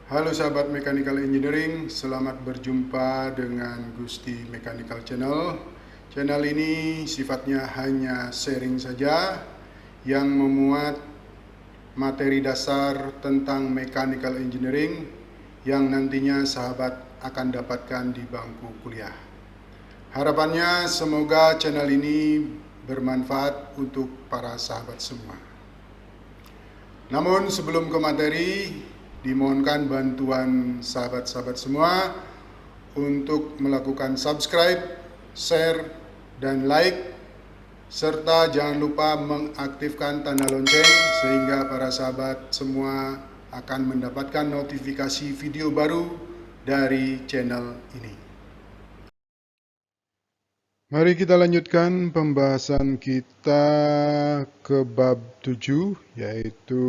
Halo sahabat Mechanical Engineering, selamat berjumpa dengan Gusti Mechanical Channel. Channel ini sifatnya hanya sharing saja yang memuat materi dasar tentang Mechanical Engineering yang nantinya sahabat akan dapatkan di bangku kuliah. Harapannya semoga channel ini bermanfaat untuk para sahabat semua. Namun sebelum ke materi, dimohonkan bantuan sahabat-sahabat semua untuk melakukan subscribe, share, dan like, serta jangan lupa mengaktifkan tanda lonceng sehingga para sahabat semua akan mendapatkan notifikasi video baru dari channel ini. Mari kita lanjutkan pembahasan kita ke bab 7, yaitu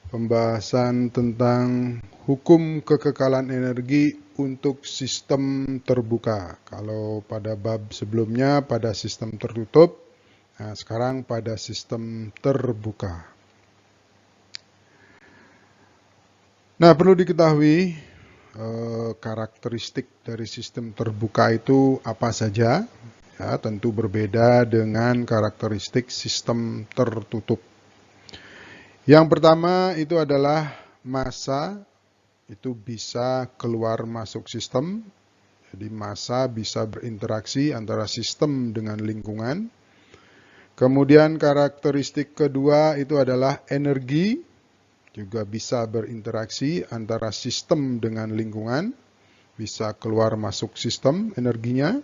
pembahasan tentang hukum kekekalan energi untuk sistem terbuka. Kalau pada bab sebelumnya pada sistem tertutup, nah sekarang pada sistem terbuka. Nah, perlu diketahui karakteristik dari sistem terbuka itu apa saja. Ya, tentu berbeda dengan karakteristik sistem tertutup. Yang pertama itu adalah massa itu bisa keluar masuk sistem. Jadi massa bisa berinteraksi antara sistem dengan lingkungan. Kemudian karakteristik kedua itu adalah energi, juga bisa berinteraksi antara sistem dengan lingkungan, bisa keluar masuk sistem energinya.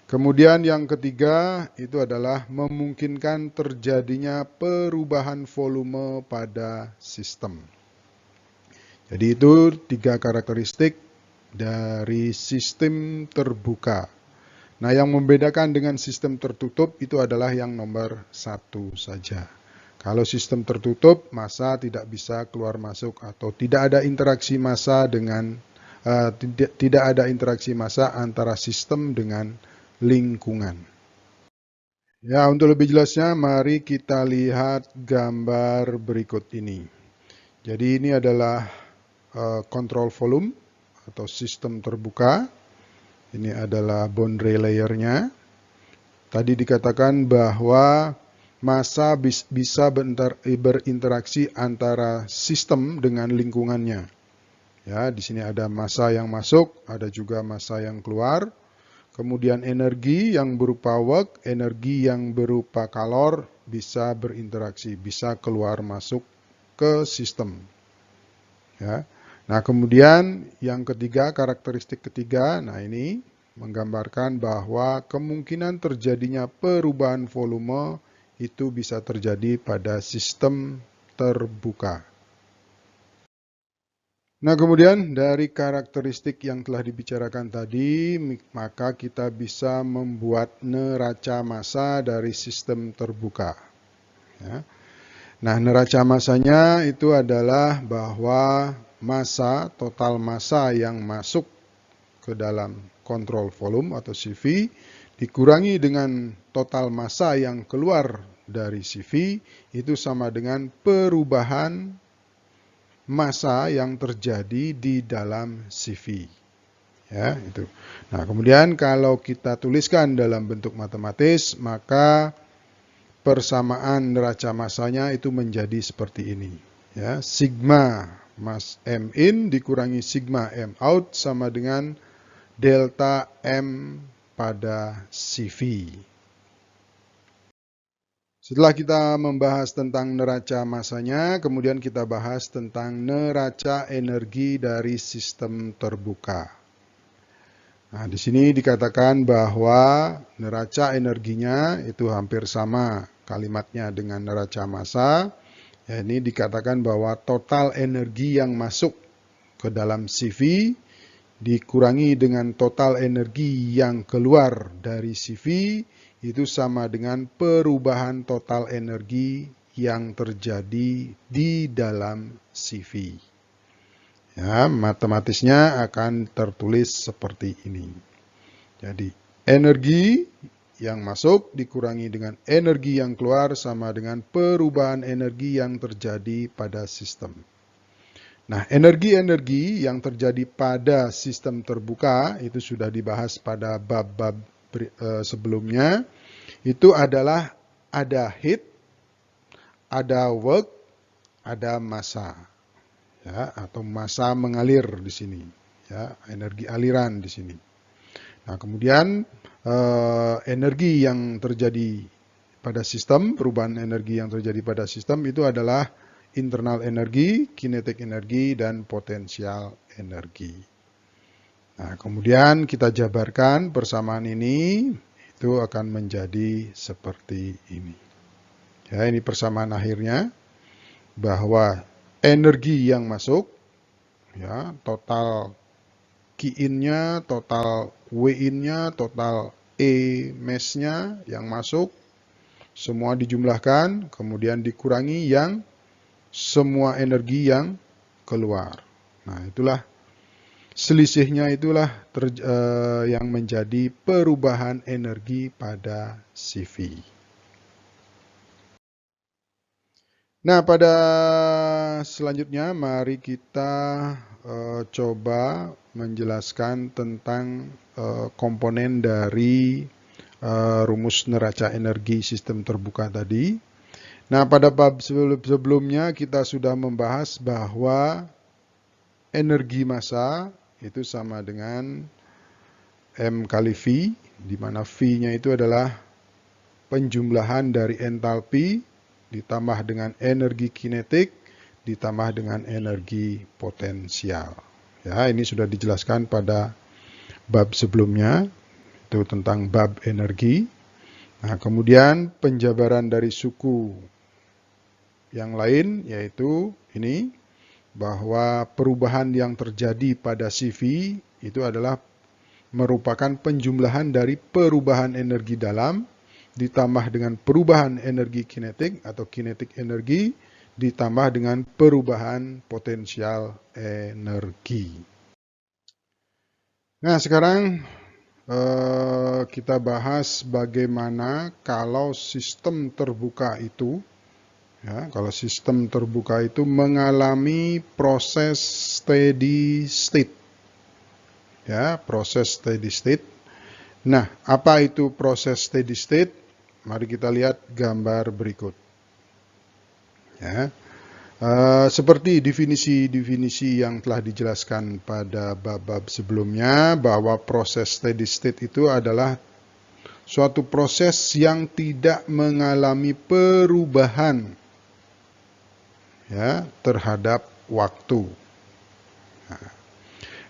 Kemudian yang ketiga itu adalah memungkinkan terjadinya perubahan volume pada sistem. Jadi itu 3 karakteristik dari sistem terbuka. Nah, yang membedakan dengan sistem tertutup itu adalah yang nomor 1 saja. Kalau sistem tertutup, massa tidak bisa keluar masuk atau tidak ada interaksi massa dengan tidak ada interaksi massa antara sistem dengan lingkungan. Ya, untuk lebih jelasnya, mari kita lihat gambar berikut ini. Jadi ini adalah control volume atau sistem terbuka. Ini adalah boundary layer-nya. Tadi dikatakan bahwa massa bisa berinteraksi antara sistem dengan lingkungannya. Ya, di sini ada massa yang masuk, ada juga massa yang keluar. Kemudian energi yang berupa work, energi yang berupa kalor bisa berinteraksi, bisa keluar masuk ke sistem. Ya. Nah, kemudian yang ketiga, karakteristik ketiga, nah ini menggambarkan bahwa kemungkinan terjadinya perubahan volume itu bisa terjadi pada sistem terbuka. Nah, kemudian dari karakteristik yang telah dibicarakan tadi, maka kita bisa membuat neraca massa dari sistem terbuka. Ya. Nah, neraca massanya itu adalah bahwa massa, total massa yang masuk ke dalam kontrol volume atau CV dikurangi dengan total massa yang keluar dari CV itu sama dengan perubahan massa yang terjadi di dalam CV. Ya, itu. Nah, kemudian kalau kita tuliskan dalam bentuk matematis, maka persamaan neraca massanya itu menjadi seperti ini. Ya, sigma mass M in dikurangi sigma M out sama dengan delta M pada CV. Setelah kita membahas tentang neraca massanya, kemudian kita bahas tentang neraca energi dari sistem terbuka. Nah, di sini dikatakan bahwa neraca energinya itu hampir sama kalimatnya dengan neraca massa. Ya, ini dikatakan bahwa total energi yang masuk ke dalam CV dikurangi dengan total energi yang keluar dari CV itu sama dengan perubahan total energi yang terjadi di dalam CV. Ya, matematisnya akan tertulis seperti ini. Jadi, energi yang masuk dikurangi dengan energi yang keluar sama dengan perubahan energi yang terjadi pada sistem. Nah, energi-energi yang terjadi pada sistem terbuka itu sudah dibahas pada bab-bab sebelumnya. Itu adalah ada heat, ada work, ada massa, ya, atau massa mengalir di sini, ya, energi aliran di sini. Nah, kemudian energi yang terjadi pada sistem, perubahan energi yang terjadi pada sistem itu adalah internal energi, kinetik energi, dan potensial energi. Nah, kemudian kita jabarkan persamaan ini, itu akan menjadi seperti ini. Ya, ini persamaan akhirnya, bahwa energi yang masuk, ya, total Q-in-nya, total W-in-nya, total E-mass-nya yang masuk, semua dijumlahkan, kemudian dikurangi yang semua energi yang keluar. Nah, itulah selisihnya, itulah yang menjadi perubahan energi pada CV. Nah, pada selanjutnya mari kita coba menjelaskan tentang komponen dari rumus neraca energi sistem terbuka tadi. Nah, pada bab sebelumnya kita sudah membahas bahwa energi massa itu sama dengan M kali V, di mana V-nya itu adalah penjumlahan dari entalpi ditambah dengan energi kinetik ditambah dengan energi potensial. Ya, ini sudah dijelaskan pada bab sebelumnya, itu tentang bab energi. Nah, kemudian penjabaran dari suku yang lain yaitu ini, bahwa perubahan yang terjadi pada CV itu adalah merupakan penjumlahan dari perubahan energi dalam ditambah dengan perubahan energi kinetik atau kinetik energi ditambah dengan perubahan potensial energi. Nah, sekarang kita bahas bagaimana kalau sistem terbuka itu, ya, kalau sistem terbuka itu mengalami proses steady state. Ya, proses steady state. Nah, apa itu proses steady state? Mari kita lihat gambar berikut. Ya, seperti definisi-definisi yang telah dijelaskan pada bab-bab sebelumnya, bahwa proses steady state itu adalah suatu proses yang tidak mengalami perubahan, ya, terhadap waktu.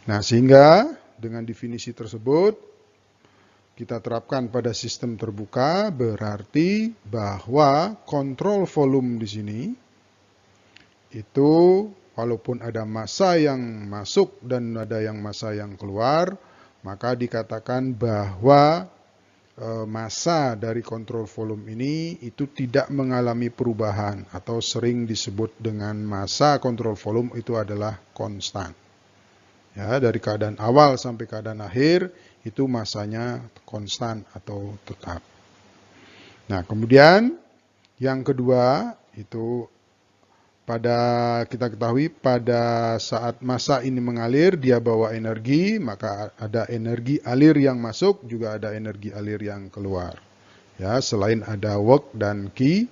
Nah, sehingga dengan definisi tersebut kita terapkan pada sistem terbuka, berarti bahwa kontrol volume di sini itu walaupun ada massa yang masuk dan ada yang massa yang keluar, maka dikatakan bahwa massa dari kontrol volume ini itu tidak mengalami perubahan, atau sering disebut dengan massa kontrol volume itu adalah konstan. Ya, dari keadaan awal sampai keadaan akhir itu massanya konstan atau tetap. Nah, kemudian yang kedua itu kita ketahui pada saat massa ini mengalir dia bawa energi, maka ada energi alir yang masuk, juga ada energi alir yang keluar. Ya, selain ada work dan key.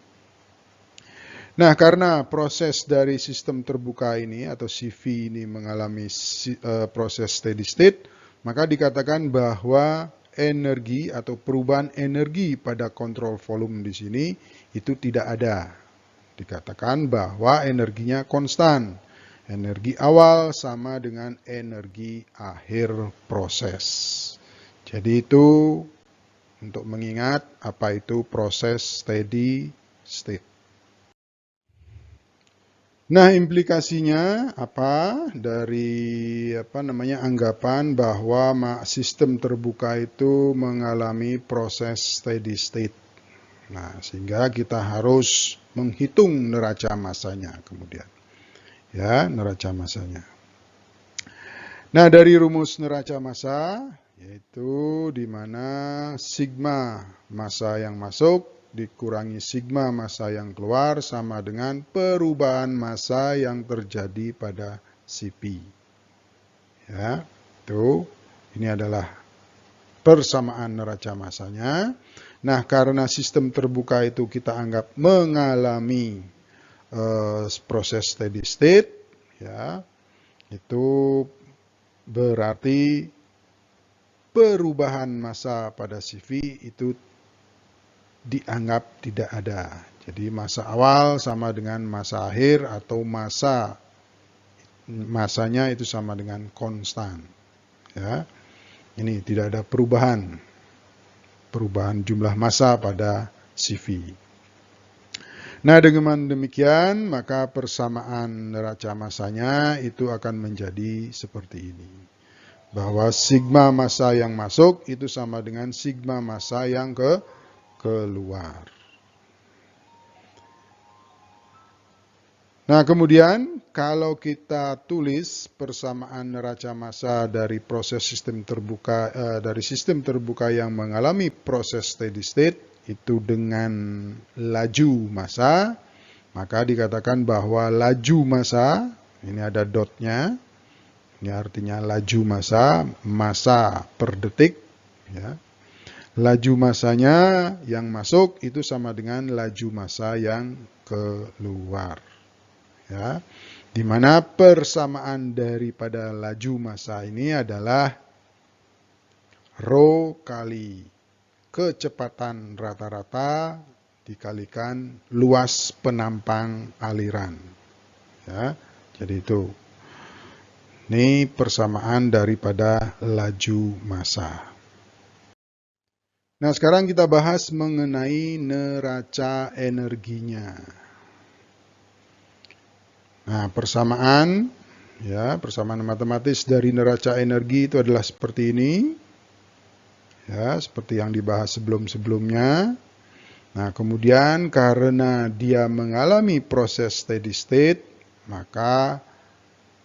Nah, karena proses dari sistem terbuka ini atau CV ini mengalami proses steady state, maka dikatakan bahwa energi atau perubahan energi pada kontrol volume di sini itu tidak ada. Dikatakan bahwa energinya konstan. Energi awal sama dengan energi akhir proses. Jadi itu untuk mengingat apa itu proses steady state. Nah, implikasinya apa dari anggapan bahwa sistem terbuka itu mengalami proses steady state. Nah, sehingga kita harus menghitung neraca massanya kemudian. Ya, neraca massanya. Nah, dari rumus neraca massa yaitu di mana sigma massa yang masuk dikurangi sigma massa yang keluar sama dengan perubahan massa yang terjadi pada Cv. Ya, ini adalah persamaan neraca massanya. Nah, karena sistem terbuka itu kita anggap mengalami proses steady state, ya, itu berarti perubahan massa pada CV itu dianggap tidak ada. Jadi massa awal sama dengan massa akhir atau massanya itu sama dengan konstan. Ya, ini tidak ada perubahan jumlah massa pada CV. Nah, dengan demikian maka persamaan neraca massanya itu akan menjadi seperti ini. Bahwa sigma massa yang masuk itu sama dengan sigma massa yang keluar. Nah, kemudian kalau kita tulis persamaan neraca massa dari proses sistem terbuka dari sistem terbuka yang mengalami proses steady state itu dengan laju massa, maka dikatakan bahwa laju massa, ini ada dotnya, ini artinya laju massa per detik, ya. Laju massanya yang masuk itu sama dengan laju massa yang keluar. Ya, di mana persamaan daripada laju massa ini adalah rho kali kecepatan rata-rata dikalikan luas penampang aliran. Ya, jadi itu. Ini persamaan daripada laju massa. Nah, sekarang kita bahas mengenai neraca energinya. Nah, persamaan matematis dari neraca energi itu adalah seperti ini. Ya, seperti yang dibahas sebelum-sebelumnya. Nah, kemudian karena dia mengalami proses steady state, maka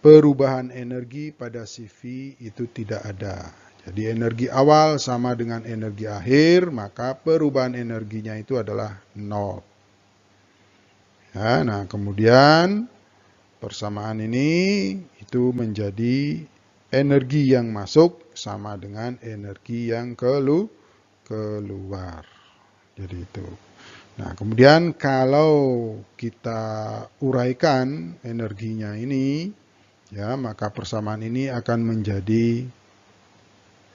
perubahan energi pada CV itu tidak ada. Jadi energi awal sama dengan energi akhir, maka perubahan energinya itu adalah 0. Ya, nah, kemudian persamaan ini itu menjadi energi yang masuk sama dengan energi yang keluar. Jadi itu. Nah, kemudian kalau kita uraikan energinya ini, ya, maka persamaan ini akan menjadi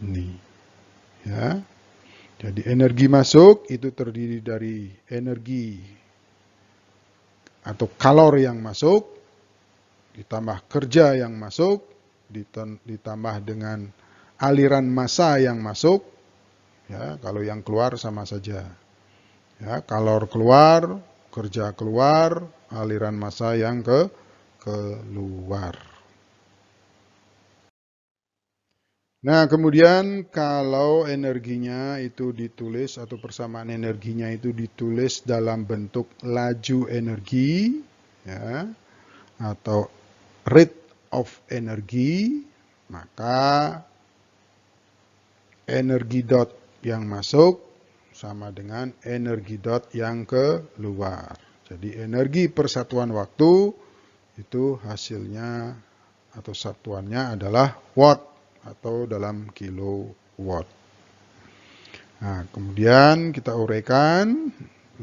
ini. Ya. Jadi energi masuk itu terdiri dari energi atau kalor yang masuk ditambah kerja yang masuk, ditambah dengan aliran massa yang masuk, ya, kalau yang keluar sama saja. Ya, kalor keluar, kerja keluar, aliran massa yang keluar. Nah, kemudian kalau energinya itu ditulis atau persamaan energinya itu ditulis dalam bentuk laju energi, ya, atau rate of energy, maka energi dot yang masuk sama dengan energi dot yang keluar. Jadi energi persatuan waktu itu hasilnya atau satuannya adalah watt atau dalam kilowatt. Nah, kemudian kita uraikan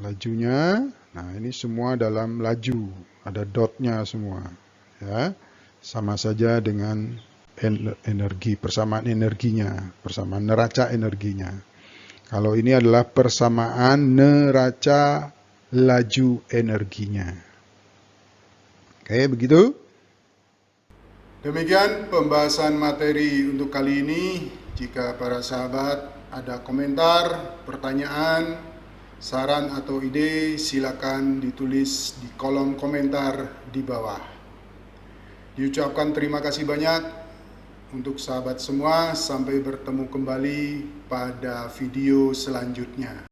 lajunya. Nah, ini semua dalam laju, ada dotnya semua. Ya, sama saja dengan energi, persamaan energinya, persamaan neraca energinya. Kalau ini adalah persamaan neraca laju energinya. Oke, begitu. Demikian pembahasan materi untuk kali ini. Jika para sahabat ada komentar, pertanyaan, saran atau ide, silakan ditulis di kolom komentar di bawah. Diucapkan terima kasih banyak untuk sahabat semua. Sampai bertemu kembali pada video selanjutnya.